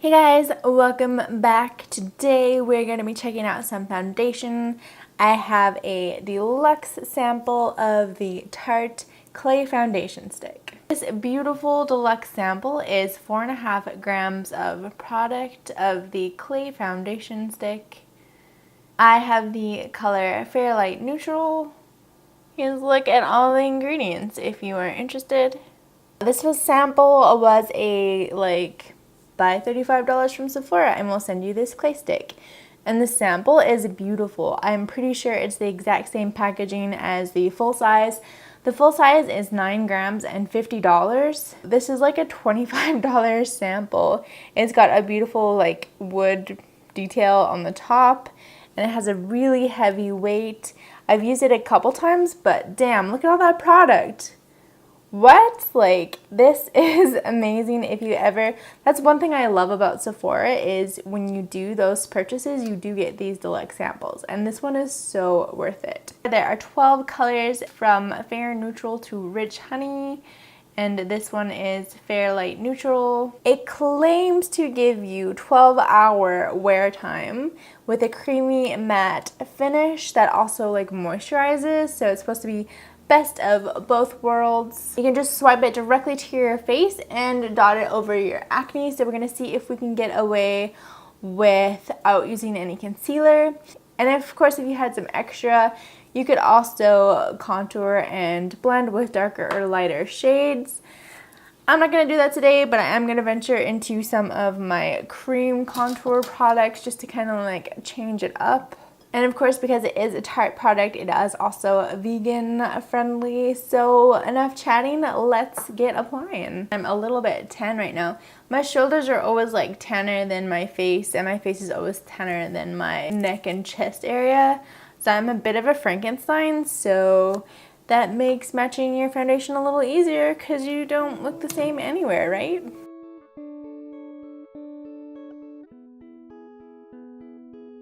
Hey guys, welcome back. Today we're going to be checking out some foundation. I have a deluxe sample of the Tarte Clay Foundation Stick. This beautiful deluxe sample is 4.5 grams of product of the Clay Foundation Stick. I have the color Fair Light Neutral. Here's a look at all the ingredients if you are interested. This sample was a buy $35 from Sephora and we'll send you this clay stick. And the sample is beautiful. I'm pretty sure it's the exact same packaging as the full size. The full size is 9 grams and $50. This is like a $25 sample. It's got a beautiful wood detail on the top and it has a really heavy weight. I've used it a couple times, but damn, look at all that product. What? This is amazing. If you ever, that's one thing I love about Sephora is when you do those purchases, you do get these deluxe samples, and this one is so worth it. There are 12 colors from Fair Neutral to Rich Honey, and this one is Fair Light Neutral. It claims to give you 12-hour wear time with a creamy matte finish that also moisturizes, so it's supposed to be best of both worlds. You can just swipe it directly to your face and dot it over your acne. So we're gonna see if we can get away without using any concealer. And of course, if you had some extra, you could also contour and blend with darker or lighter shades. I'm not gonna do that today, but I am gonna venture into some of my cream contour products just to kind of change it up. And of course, because it is a Tarte product, it is also vegan friendly. So enough chatting, let's get applying. I'm a little bit tan right now. My shoulders are always tanner than my face, and my face is always tanner than my neck and chest area. So I'm a bit of a Frankenstein, so that makes matching your foundation a little easier because you don't look the same anywhere, right?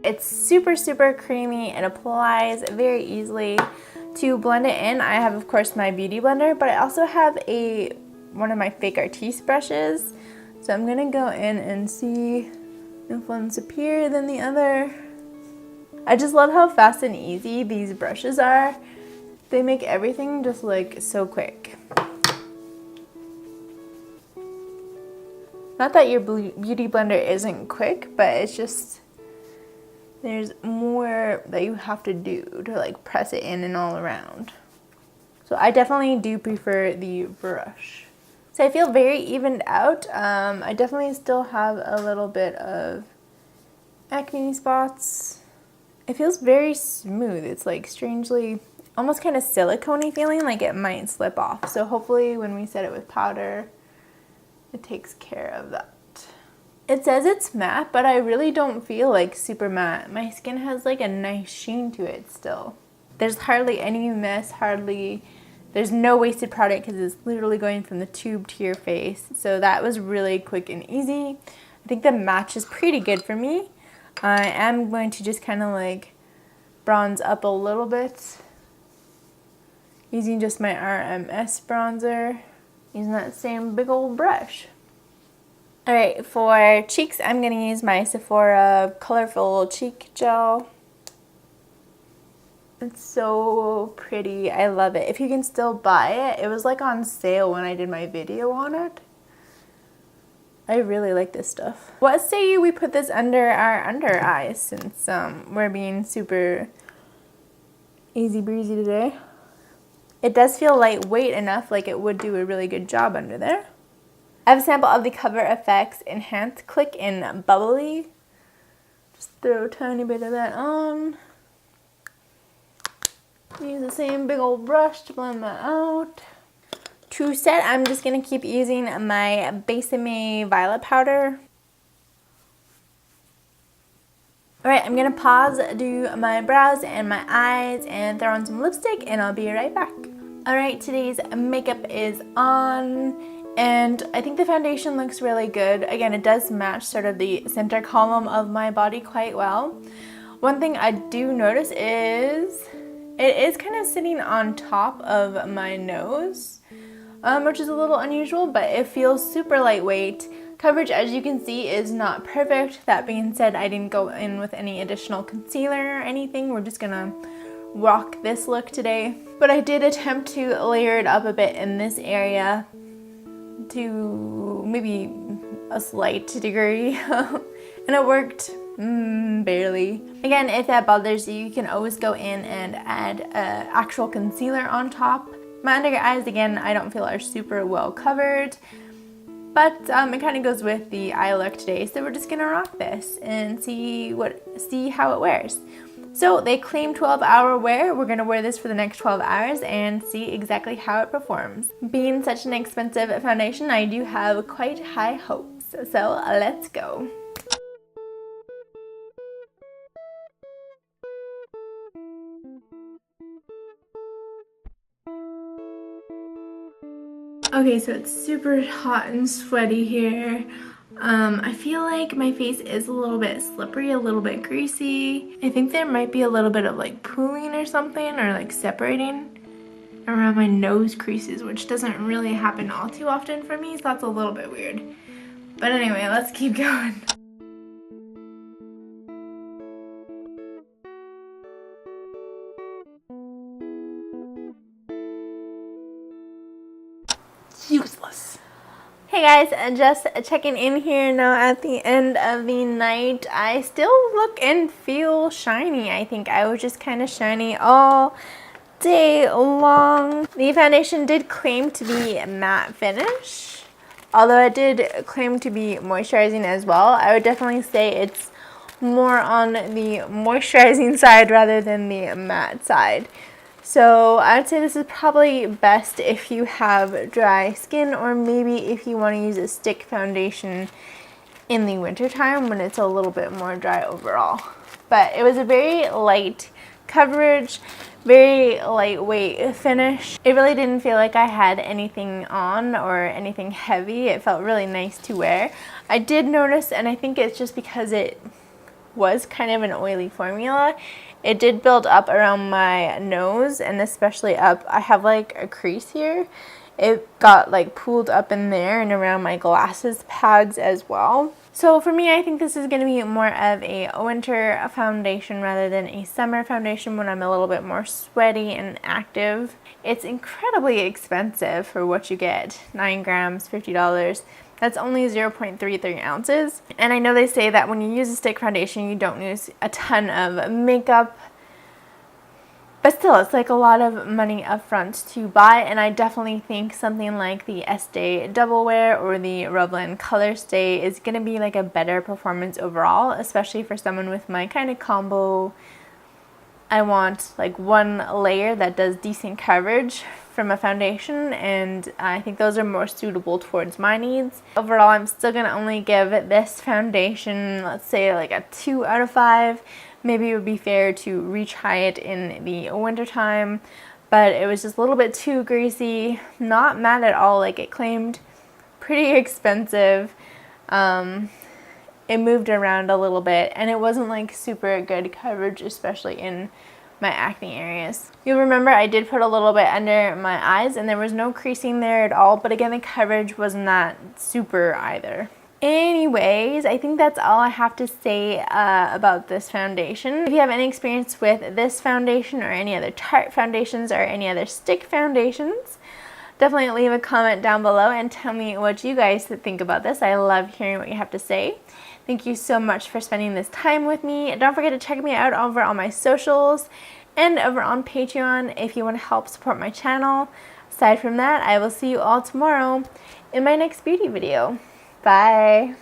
It's super creamy. It applies very easily. To blend it in, I have of course my beauty blender, but I also have one of my fake artiste brushes. So I'm gonna go in and see if one's superior than the other. I just love how fast and easy these brushes are. They make everything just so quick. Not that your beauty blender isn't quick, but it's just there's more that you have to do to press it in and all around. So I definitely do prefer the brush. So I feel very evened out. I definitely still have a little bit of acne spots. It feels very smooth. It's strangely, almost kind of silicone-y feeling, it might slip off. So hopefully when we set it with powder, it takes care of that. It says it's matte, but I really don't feel super matte. My skin has a nice sheen to it still. There's hardly any mess, there's no wasted product because it's literally going from the tube to your face. So that was really quick and easy. I think the match is pretty good for me. I am going to just kind of bronze up a little bit using just my RMS bronzer, using that same big old brush. Alright, for cheeks, I'm going to use my Sephora Colorful Cheek Gel. It's so pretty. I love it. If you can still buy it, it was on sale when I did my video on it. I really like this stuff. What say we put this under our under eyes since we're being super easy breezy today. It does feel lightweight enough, it would do a really good job under there. I have a sample of the Cover FX Enhanced Click in Bubbly. Just throw a tiny bit of that on. Use the same big old brush to blend that out. To set, I'm just going to keep using my Besame Violet Powder. Alright, I'm going to pause, do my brows and my eyes, and throw on some lipstick, and I'll be right back. Alright, today's makeup is on. And I think the foundation looks really good. Again, it does match sort of the center column of my body quite well. One thing I do notice is it is kind of sitting on top of my nose, which is a little unusual, but it feels super lightweight, Coverage, as you can see, is not perfect. That being said, I didn't go in with any additional concealer or anything. We're just gonna rock this look today. But I did attempt to layer it up a bit in this area to maybe a slight degree. And it worked barely. Again, if that bothers you, you can always go in and add actual concealer on top. My under eyes, again, I don't feel are super well covered, but it kind of goes with the eye look today. So we're just gonna rock this and see how it wears. So they claim 12-hour wear. We're gonna wear this for the next 12 hours and see exactly how it performs. Being such an expensive foundation, I do have quite high hopes. So let's go. Okay, so it's super hot and sweaty here. I feel like my face is a little bit slippery, a little bit greasy. I think there might be a little bit of like pooling or something, or like separating around my nose creases, which doesn't really happen all too often for me, so that's a little bit weird. But anyway, let's keep going. Useless. Hey guys, just checking in here now at the end of the night. I still look and feel shiny. I think I was just kind of shiny all day long. The foundation did claim to be matte finish, although it did claim to be moisturizing as well. I would definitely say it's more on the moisturizing side rather than the matte side. So I'd say this is probably best if you have dry skin, or maybe if you want to use a stick foundation in the winter time when it's a little bit more dry overall. But it was a very light coverage, very lightweight finish. It really didn't feel like I had anything on or anything heavy. It felt really nice to wear. I did notice, and I think it's just because it was kind of an oily formula, it did build up around my nose, and especially up, I have like a crease here. It got like pooled up in there and around my glasses pads as well. So for me, I think this is going to be more of a winter foundation rather than a summer foundation when I'm a little bit more sweaty and active. It's incredibly expensive for what you get. 9 grams, $50. That's only 0.33 ounces. And I know they say that when you use a stick foundation, you don't use a ton of makeup. But still, it's like a lot of money up front to buy. And I definitely think something like the Estee Double Wear or the Revlon Color Stay is going to be like a better performance overall, especially for someone with my kind of combo. I want like one layer that does decent coverage from a foundation, and I think those are more suitable towards my needs. Overall, I'm still going to only give this foundation, let's say like a 2 out of 5. Maybe it would be fair to retry it in the winter time, but it was just a little bit too greasy. Not matte at all like it claimed. Pretty expensive. It moved around a little bit, and it wasn't like super good coverage, especially in my acne areas. You'll remember I did put a little bit under my eyes, and there was no creasing there at all, but again, the coverage was not super either. Anyways, I think that's all I have to say about this foundation. If you have any experience with this foundation or any other Tarte foundations or any other stick foundations, definitely leave a comment down below and tell me what you guys think about this. I love hearing what you have to say. Thank you so much for spending this time with me. Don't forget to check me out over on my socials and over on Patreon if you want to help support my channel. Aside from that, I will see you all tomorrow in my next beauty video. Bye!